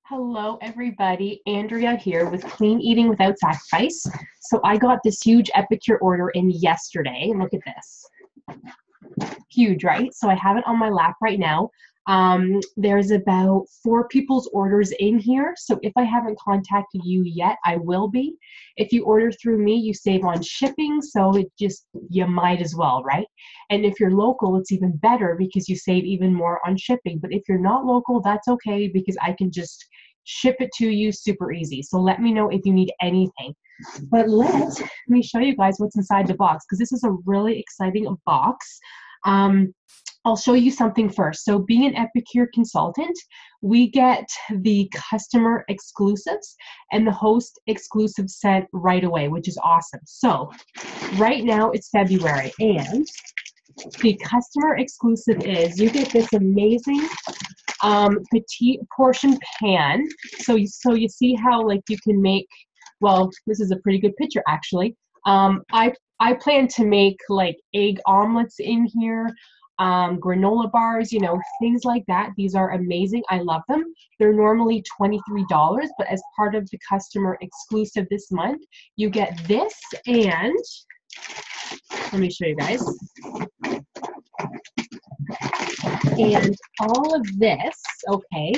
Hello, everybody. Andrea here with Clean Eating Without Sacrifice. So I got this huge Epicure order in yesterday. Look at this. Huge, right? So I have it on my lap right now. There's about 4 people's orders in here. So if I haven't contacted you yet, I will be. If you order through me, you save on shipping. So you might as well, right? And if you're local, it's even better because you save even more on shipping. But if you're not local, that's okay because I can just ship it to you super easy. So let me know if you need anything. But let me show you guys what's inside the box because this is a really exciting box. I'll show you something first. So being an Epicure consultant, we get the customer exclusives and the host exclusives sent right away, which is awesome. So right now it's February and the customer exclusive is you get this amazing petite portion pan. So you see how like you can make, well, this is a pretty good picture actually. I plan to make like egg omelets in here, granola bars, things like that. These are amazing. I love them. They're normally $23, but as part of the customer exclusive this month, you get this and let me show you guys. And all of this, okay,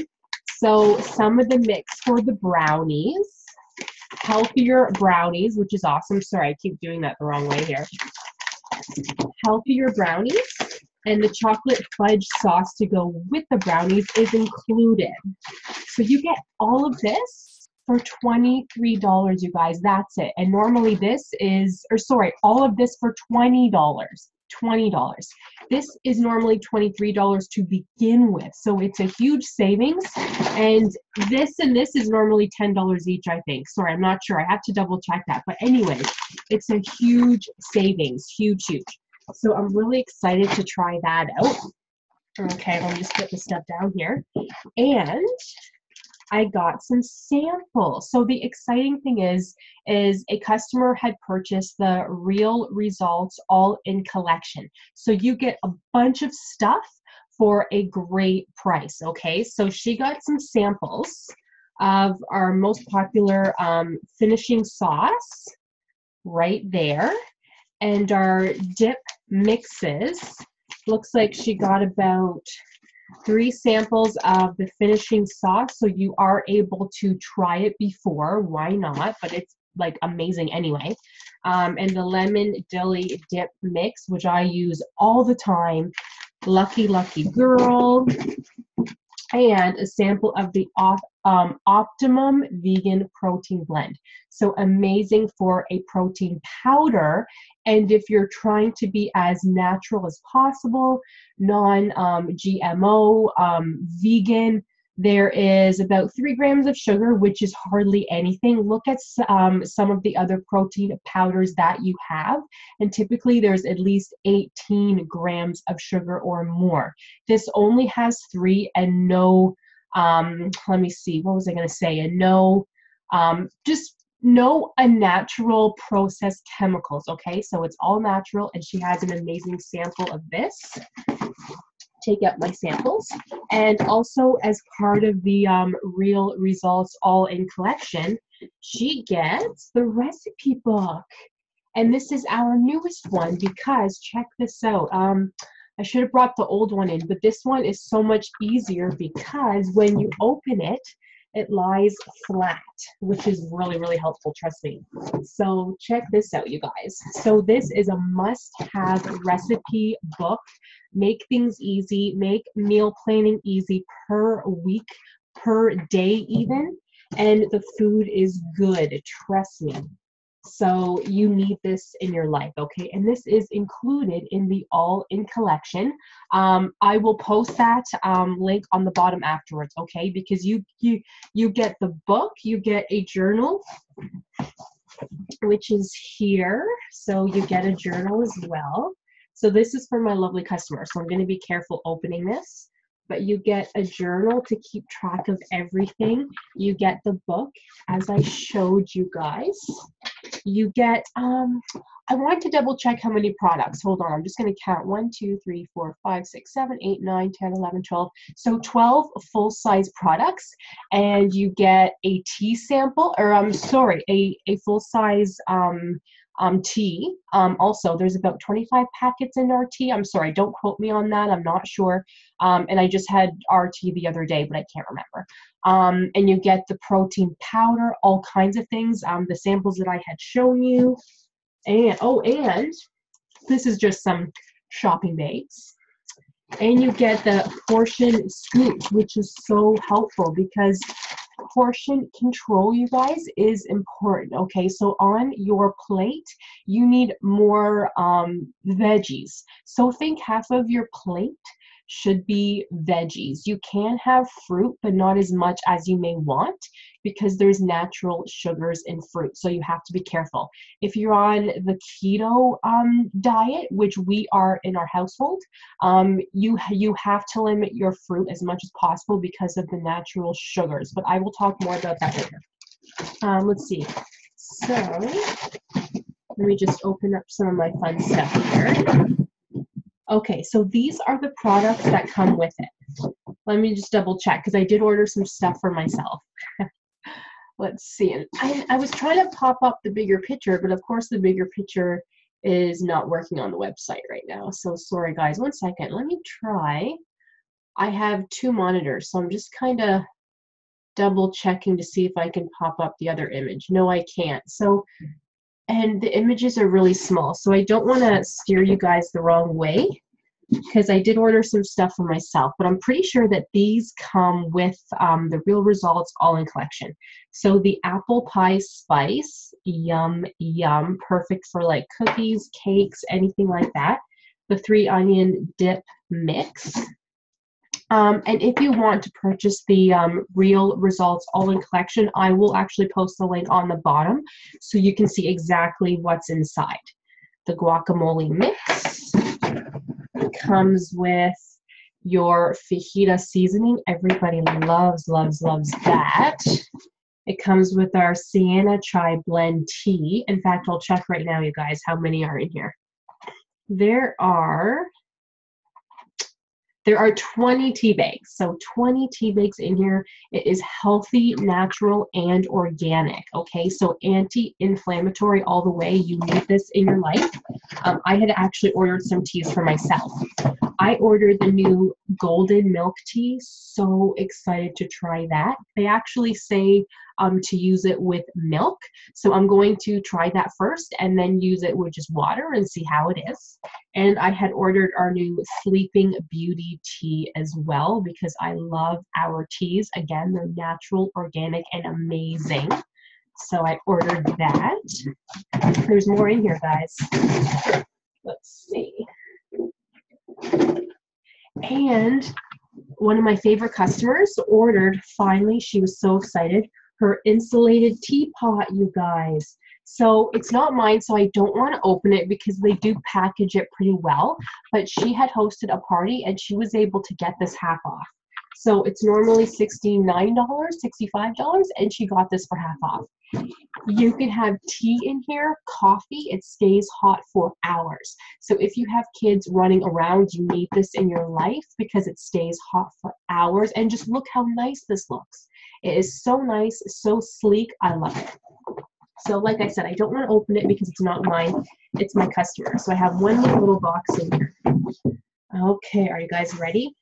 so some of the mix for the brownies, healthier brownies, which is awesome. Sorry, I keep doing that the wrong way here. Healthier brownies and the chocolate fudge sauce to go with the brownies is included. So you get all of this for $23, you guys. That's it. And normally this is, all of this for $20. $20. This is normally $23 to begin with. So it's a huge savings. And this is normally $10 each, I think. Sorry, I'm not sure. I have to double check that. But anyways, it's a huge savings. Huge, huge. So I'm really excited to try that out. Okay, let me just put this stuff down here. And I got some samples. So the exciting thing is a customer had purchased the Real Results All-In Collection. So you get a bunch of stuff for a great price, okay? So she got some samples of our most popular finishing sauce right there. And our dip mixes, looks like she got about 3 samples of the finishing sauce, so you are able to try it before. Why not? But it's like amazing anyway. And the lemon dilly dip mix, which I use all the time. Lucky, lucky girl. And a sample of the Optimum Vegan Protein Blend. So amazing for a protein powder. And if you're trying to be as natural as possible, non-GMO, vegan, there is about 3 grams of sugar, which is hardly anything. Look at some of the other protein powders that you have, and typically there's at least 18 grams of sugar or more. This only has 3 and no, let me see, what was I going to say? And no, just no unnatural processed chemicals, okay? So it's all natural, and she has an amazing sample of this. Take out my samples. And also as part of the Real Results All-In Collection, she gets the recipe book. And this is our newest one because check this out. I should have brought the old one in, but this one is so much easier because when you open it, it lies flat, which is really, really helpful, trust me. So check this out, you guys. So this is a must-have recipe book. Make things easy, make meal planning easy per week, per day even, and the food is good, trust me. So you need this in your life, okay? And this is included in the All-In Collection. I will post that link on the bottom afterwards, okay? Because you get the book, you get a journal, which is here. So you get a journal as well. So this is for my lovely customer. So I'm going to be careful opening this. But you get a journal to keep track of everything. You get the book, as I showed you guys. You get I want to double check how many products. Hold on, I'm just going to count 1, 2, 3, 4, 5, 6, 7, 8, 9, 10, 11, 12. So 12 full-size products, and you get a tea sample, or I'm sorry, a full-size tea. Also, there's about 25 packets in our tea. I'm sorry, don't quote me on that. I'm not sure. And I just had our tea the other day, but I can't remember. And you get the protein powder, all kinds of things. The samples that I had shown you. And and this is just some shopping bags. And you get the portion scoop, which is so helpful because portion control, you guys, is important. Okay, so on your plate, you need more veggies. So think half of your plate should be veggies. You can have fruit, but not as much as you may want because there's natural sugars in fruit. So you have to be careful. If you're on the keto diet, which we are in our household, you have to limit your fruit as much as possible because of the natural sugars. But I will talk more about that later. Let's see. So let me just open up some of my fun stuff here. Okay, so these are the products that come with it. Let me just double check because I did order some stuff for myself. Let's see. And I was trying to pop up the bigger picture, but of course the bigger picture is not working on the website right now. So sorry guys, 1 second. Let me try. I have 2 monitors, so I'm just kind of double checking to see if I can pop up the other image. No, I can't. So, and the images are really small, so I don't want to steer you guys the wrong way because I did order some stuff for myself, but I'm pretty sure that these come with the Real Results All-In Collection. So the apple pie spice, yum, yum, perfect for like cookies, cakes, anything like that. The 3 onion dip mix. And if you want to purchase the Real Results All-In Collection, I will actually post the link on the bottom so you can see exactly what's inside. The guacamole mix comes with your fajita seasoning. Everybody loves, loves, loves that. It comes with our Sienna Chai Blend tea. In fact, I'll check right now, you guys, how many are in here. There are 20 tea bags. So 20 tea bags in here. It is healthy, natural, and organic. Okay, so anti-inflammatory all the way. You need this in your life. I had actually ordered some teas for myself. I ordered the new golden milk tea. So excited to try that. They actually say to use it with milk. So I'm going to try that first and then use it with just water and see how it is. And I had ordered our new Sleeping Beauty tea as well because I love our teas. Again, they're natural, organic, and amazing. So I ordered that. There's more in here, guys. Let's see. And one of my favorite customers ordered, finally, she was so excited, her insulated teapot, you guys. So it's not mine, so I don't want to open it because they do package it pretty well. But she had hosted a party and she was able to get this half off. So it's normally $69, $65, and she got this for half off. You can have tea in here, coffee, it stays hot for hours. So if you have kids running around, you need this in your life because it stays hot for hours. And just look how nice this looks. It is so nice, so sleek. I love it. So like I said, I don't want to open it because it's not mine. It's my customer. So I have one more little box in here. Okay, are you guys ready?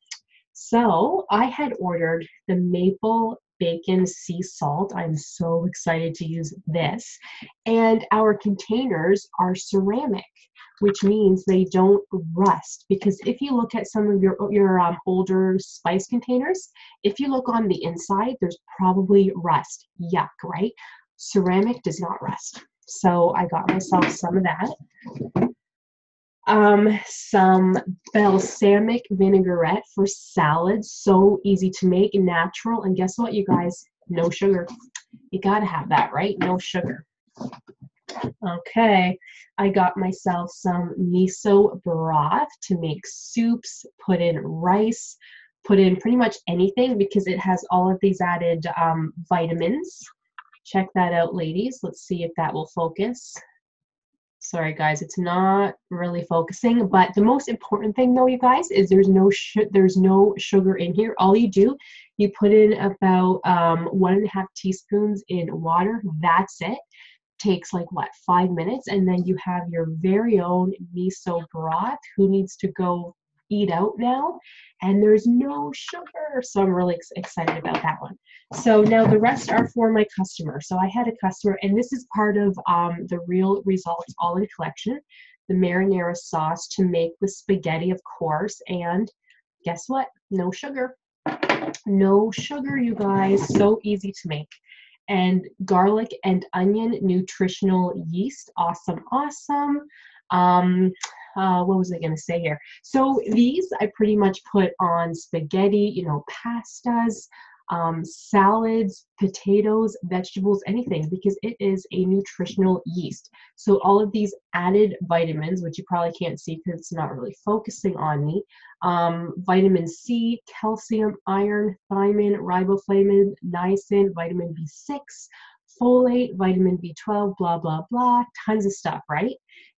So I had ordered the maple bacon sea salt. I'm so excited to use this. And our containers are ceramic, which means they don't rust. Because if you look at some of your older spice containers, if you look on the inside, there's probably rust. Yuck, right? Ceramic does not rust. So I got myself some of that. Some balsamic vinaigrette for salads. So easy to make, natural. And guess what, you guys? No sugar. You gotta have that, right? No sugar. Okay, I got myself some miso broth to make soups, put in rice, put in pretty much anything because it has all of these added vitamins. Check that out, ladies. Let's see if that will focus. Sorry guys, it's not really focusing, but the most important thing though, you guys, is there's no sugar in here. All you do, you put in about 1.5 teaspoons in water. That's it. Takes like what, 5 minutes, and then you have your very own miso broth. Who needs to go eat out now? And there's no sugar, so I'm really excited about that one. So now the rest are for my customer. So I had a customer, and this is part of the Real Results All-In collection, the marinara sauce to make the spaghetti, of course. And guess what? No sugar. No sugar, you guys. So easy to make. And garlic and onion nutritional yeast. Awesome, awesome. What was I going to say here? So these I pretty much put on spaghetti, you know, pastas, salads, potatoes, vegetables, anything, because it is a nutritional yeast. So all of these added vitamins, which you probably can't see because it's not really focusing on me, vitamin C, calcium, iron, thiamine, riboflavin, niacin, vitamin B6, folate, vitamin B12, blah, blah, blah, tons of stuff, right?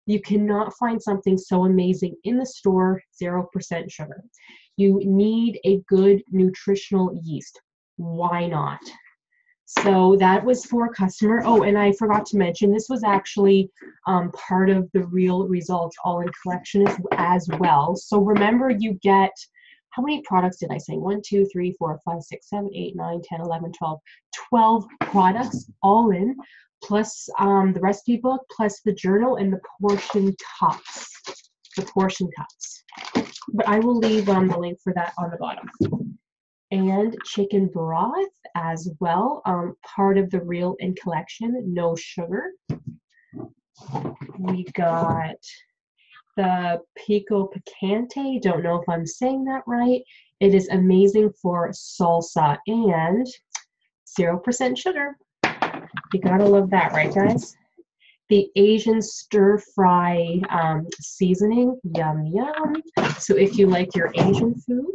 You cannot find something so amazing in the store, 0% sugar. You need a good nutritional yeast. Why not? So that was for a customer. Oh, and I forgot to mention, this was actually part of the Real Results All-In collection as well. So remember, you get, how many products did I say? 1, 2, 3, 4, 5, 6, 7, 8, 9, 10, 11, 12. 12 products all in, plus the recipe book, plus the journal and the portion cups. The portion cups. But I will leave the link for that on the bottom. And chicken broth as well, part of the Real In collection, no sugar. We got the pico picante, don't know if I'm saying that right. It is amazing for salsa and 0% sugar. You gotta love that, right guys? The Asian stir fry seasoning, yum yum. So if you like your Asian food,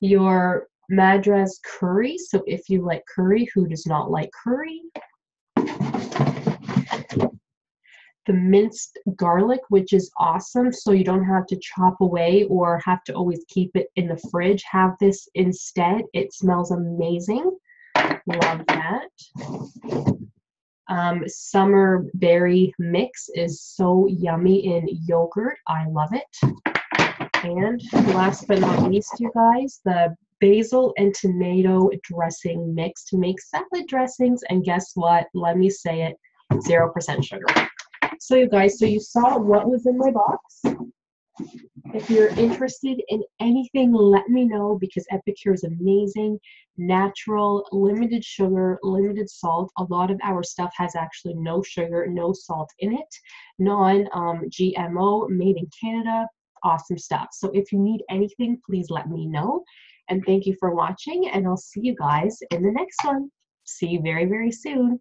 your Madras curry, so if you like curry, who does not like curry? The minced garlic, which is awesome, so you don't have to chop away or have to always keep it in the fridge. Have this instead. It smells amazing. Love that. Summer berry mix is so yummy in yogurt. I love it. And last but not least, you guys, the basil and tomato dressing mix to make salad dressings. And guess what? Let me say it, 0% sugar. So you guys, so you saw what was in my box. If you're interested in anything, let me know, because Epicure is amazing, natural, limited sugar, limited salt. A lot of our stuff has actually no sugar, no salt in it, non-GMO, made in Canada, awesome stuff. So if you need anything, please let me know. And thank you for watching, and I'll see you guys in the next one. See you very, very soon.